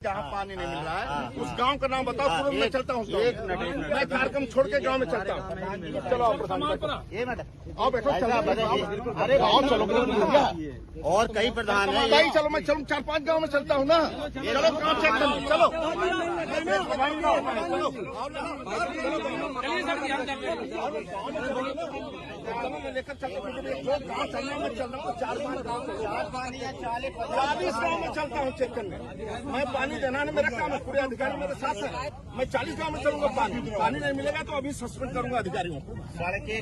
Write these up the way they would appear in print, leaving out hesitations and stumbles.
जहाँ पानी नहीं मिल रहा है उस गांव का नाम बताओ। तुरंत मैं चलता हूँ, मैं कार्यक्रम छोड़ के गांव में चलता हूँ। चलो आओ बैठो, अरे गाँव चलो भैया, और कई प्रधान है। भाई चलो, मैं चलूँ 4-5 गांव में चलता हूँ ना। चलो काम चेक करो, चलो लेकर चलता हूँ। जो गाँव चलना मैं चल रहा हूँ 4-5 गाँव, 40 गाँव में चलता हूँ चेक करने। मैं पानी देना है, मेरा काम है। पूरे अधिकारी मेरे साथ है। मैं 40 गाँव में चलूंगा। पानी नहीं मिलेगा तो अभी सस्पेंड करूंगा अधिकारियों को।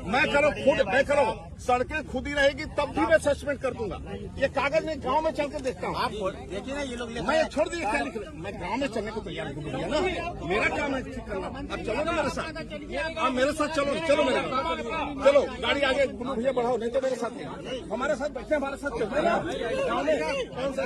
मैं करो खुद, मैं करो, सड़कें खुद ही रहेगी तब भी मैं सस्पेंड कर दूंगा। ये कागज में गाँव में चल के देखता हूँ। आप देखिए ना, ये लोग मैं छोड़ दिए क्या लिख रहे, मैं गाँव में चलने को तैयार हूँ ना। मेरा काम है ठीक करना। अब चलो ना मेरे साथ, आप मेरे साथ चलो, चलो मेरे साथ चलो। गाड़ी आगे गुल्लू भैया बढ़ाओ, नहीं तो मेरे साथ, हमारे साथ बैठे, हमारे साथ चलते ना गाँव में। कौन सा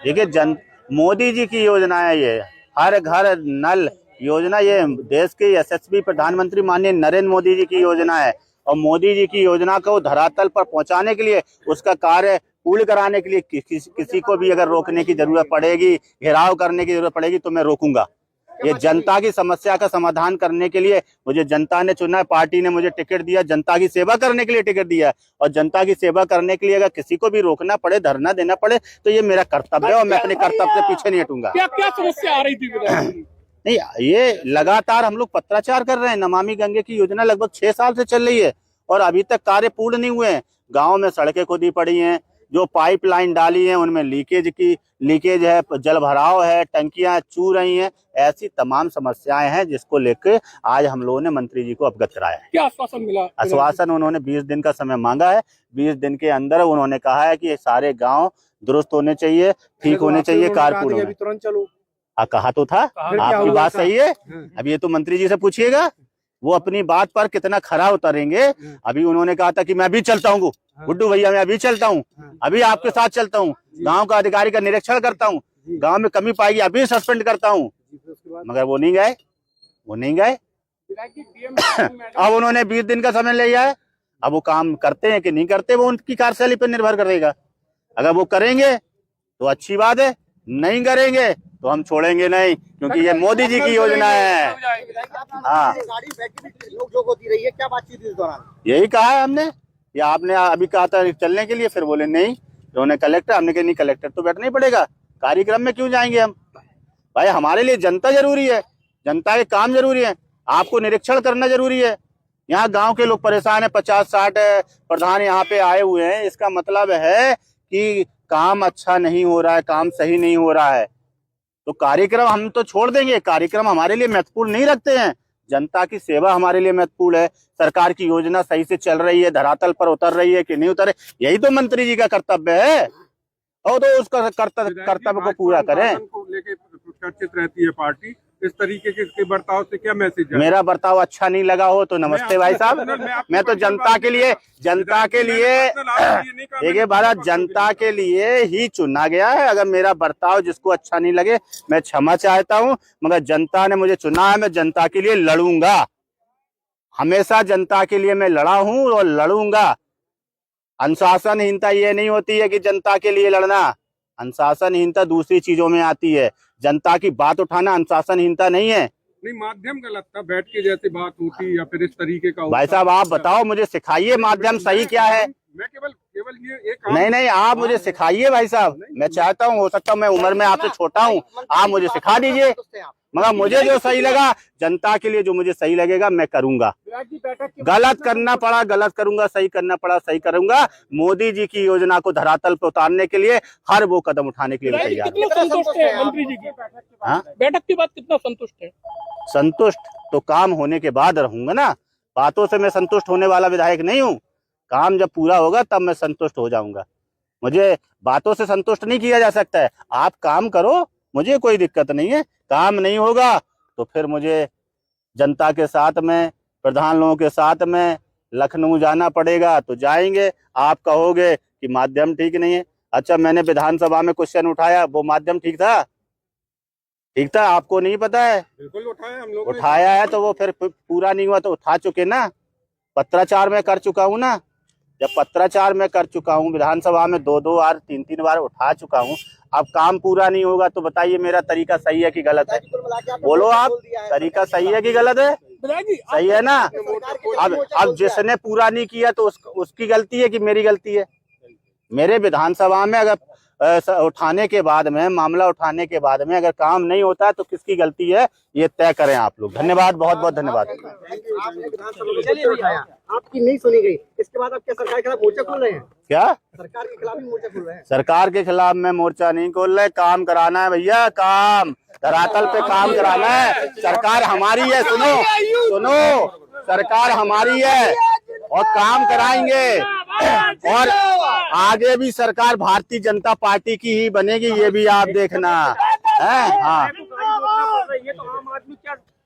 देखिए, मोदी जी की योजना है ये, हर घर नल योजना। ये देश के यशस्वी प्रधानमंत्री माननीय नरेंद्र मोदी जी की योजना है। और मोदी जी की योजना को धरातल पर पहुंचाने के लिए, उसका कार्य पूर्ण कराने के लिए किसी को भी अगर रोकने की जरूरत पड़ेगी, घेराव करने की जरूरत पड़ेगी तो मैं रोकूंगा। ये जनता की समस्या का समाधान करने के लिए मुझे जनता ने चुना है, पार्टी ने मुझे टिकट दिया, जनता की सेवा करने के लिए टिकट दिया। और जनता की सेवा करने के लिए अगर किसी को भी रोकना पड़े, धरना देना पड़े, तो ये मेरा कर्तव्य है और मैं अपने कर्तव्य से पीछे नहीं हटूंगा। क्या क्या समस्या आ रही थी? नहीं, ये लगातार हम लोग पत्राचार कर रहे हैं। नमामि गंगे की योजना लगभग 6 साल से चल रही है और अभी तक कार्य पूर्ण नहीं हुए हैं। गाँव में सड़कें खोदी पड़ी हैं, जो पाइपलाइन डाली है उनमें लीकेज है, जल भराव है, टंकियां चू रही हैं। ऐसी तमाम समस्याएं हैं जिसको लेकर आज हम लोगों ने मंत्री जी को अवगत कराया है। क्या आश्वासन मिला? आश्वासन उन्होंने 20 दिन का समय मांगा है। 20 दिन के अंदर उन्होंने कहा है कि ये सारे गांव दुरुस्त होने चाहिए, ठीक होने चाहिए, कारपूर्ण होने। तुरंत चलो। कहा तो था, आपकी बात सही है। अब ये तो मंत्री जी से पूछिएगा, वो अपनी बात पर कितना खरा उतरेंगे। अभी उन्होंने कहा था कि मैं अभी चलता हूँ गुड्डू भैया, मैं अभी चलता हूँ, अभी आपके साथ चलता हूँ, गांव का अधिकारी का निरीक्षण करता हूँ, गांव में कमी पाएगी अभी सस्पेंड करता हूँ। मगर वो नहीं गए, वो नहीं गए। अब उन्होंने 20 दिन का समय लिया है। अब वो काम करते हैं कि नहीं करते, वो उनकी कार्यशैली पर निर्भर करेगा। अगर वो करेंगे तो अच्छी बात है, नहीं करेंगे तो हम छोड़ेंगे नहीं, क्योंकि ये मोदी जी की योजना है। हाँ, होती रही है, क्या बातचीत इस दौरान? यही कहा है हमने, या आपने अभी कहा था चलने के लिए, फिर बोले नहीं, उन्होंने कलेक्टर, हमने कहा नहीं कलेक्टर तो बैठना ही पड़ेगा, कार्यक्रम में क्यों जाएंगे हम। भाई हमारे लिए जनता जरूरी है, जनता के काम जरूरी है, आपको निरीक्षण करना जरूरी है। यहाँ गांव के लोग परेशान है, 50-60 प्रधान यहाँ पे आए हुए हैं। इसका मतलब है कि काम अच्छा नहीं हो रहा है, काम सही नहीं हो रहा है। तो कार्यक्रम हम तो छोड़ देंगे, कार्यक्रम हमारे लिए महत्वपूर्ण नहीं रखते हैं। जनता की सेवा हमारे लिए महत्वपूर्ण है। सरकार की योजना सही से चल रही है, धरातल पर उतर रही है कि नहीं उतरे, यही तो मंत्री जी का कर्तव्य है। और तो उसका कर्तव्य को पूरा करें। चर्चित रहती है पार्टी, इस तरीके के बर्ताव से क्या मैसेज है? मेरा बर्ताव अच्छा नहीं लगा हो तो नमस्ते भाई साहब, मैं तो जनता के लिए देखिए भारत जनता के लिए ही चुना गया है। अगर मेरा बर्ताव जिसको अच्छा नहीं लगे, मैं क्षमा चाहता हूं, मगर जनता ने मुझे चुना है, मैं जनता के लिए लड़ूंगा। हमेशा जनता के लिए मैं लड़ा हूं और लड़ूंगा। अनुशासनहीनता ये नहीं होती है कि जनता के लिए लड़ना, अनुशासनहीनता दूसरी चीजों में आती है। जनता की बात उठाना अनुशासनहीनता नहीं है। नहीं, माध्यम गलत था, बैठ के जैसे बात होती या फिर इस तरीके का। भाई साहब आप बताओ, मुझे सिखाइए माध्यम सही क्या है। मैं केवल ये एक नहीं, आप मुझे सिखाइए भाई साहब, मैं चाहता हूँ, हो सकता है मैं उम्र में आपसे छोटा हूँ, आप मुझे सिखा दीजिए। मगर मुझे जो सही लगा, जनता के लिए जो मुझे सही लगेगा मैं करूंगा। गलत करना पड़ा गलत करूंगा, सही करना पड़ा सही करूंगा। मोदी जी की योजना को धरातल पर उतारने के लिए हर वो कदम उठाने के लिए तैयार। कितना संतुष्ट है मंत्री जी की बैठक के बाद? कितना संतुष्ट है? संतुष्ट तो काम होने के बाद रहूंगा ना, बातों से मैं संतुष्ट होने वाला विधायक नहीं हूँ। काम जब पूरा होगा तब मैं संतुष्ट हो जाऊंगा। मुझे बातों से संतुष्ट नहीं किया जा सकता है। आप काम करो, मुझे कोई दिक्कत नहीं है। काम नहीं होगा तो फिर मुझे जनता के साथ में, प्रधान लोगों के साथ में लखनऊ जाना पड़ेगा, तो जाएंगे। आप कहोगे कि माध्यम ठीक नहीं है। अच्छा, मैंने विधानसभा में क्वेश्चन उठाया, वो माध्यम ठीक था? ठीक था, आपको नहीं पता है? बिल्कुल उठाया हम लोग, उठाया है तो वो फिर पूरा नहीं हुआ तो उठा चुके ना। पत्राचार में कर चुका हूँ ना, जब पत्राचार में कर चुका हूँ, विधानसभा में 2-2 बार 3-3 बार उठा चुका हूँ। अब काम पूरा नहीं होगा तो बताइए मेरा तरीका सही है कि गलत है? बोलो आप, तरीका सही है कि गलत है? सही है ना? अब जिसने पूरा नहीं किया तो उसकी गलती है कि मेरी गलती है? मेरे विधानसभा में अगर उठाने के बाद में, मामला उठाने के बाद में अगर काम नहीं होता है तो किसकी गलती है, ये तय करें आप लोग। धन्यवाद, बहुत बहुत धन्यवाद। आपने विधानसभा में मुद्दा उठाया, आपकी नहीं सुनी गई, इसके बाद आप क्या सरकार के खिलाफ मोर्चा खोल रहे हैं? क्या सरकार के खिलाफ ही मोर्चा खोल रहे हैं? सरकार के खिलाफ में मोर्चा नहीं खोल रहे, काम कराना है भैया, काम धरातल पे काम कराना है। सरकार हमारी है, सुनो सुनो, सरकार हमारी है और काम कराएंगे, और आगे भी सरकार भारतीय जनता पार्टी की ही बनेगी, ये भी आप देखना है। हाँ,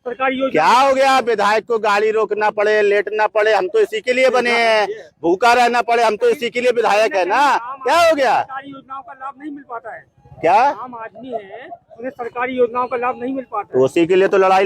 क्या हो गया? विधायक को गाड़ी रोकना पड़े, लेटना पड़े, हम तो इसी के लिए बने हैं, भूखा रहना पड़े, हम तो इसी के लिए विधायक है ना। क्या हो गया? सरकारी योजनाओं का लाभ नहीं मिल पाता है, क्या आम आदमी है उन्हें सरकारी योजनाओं का लाभ नहीं मिल पाता है। तो उसी के लिए तो लड़ाई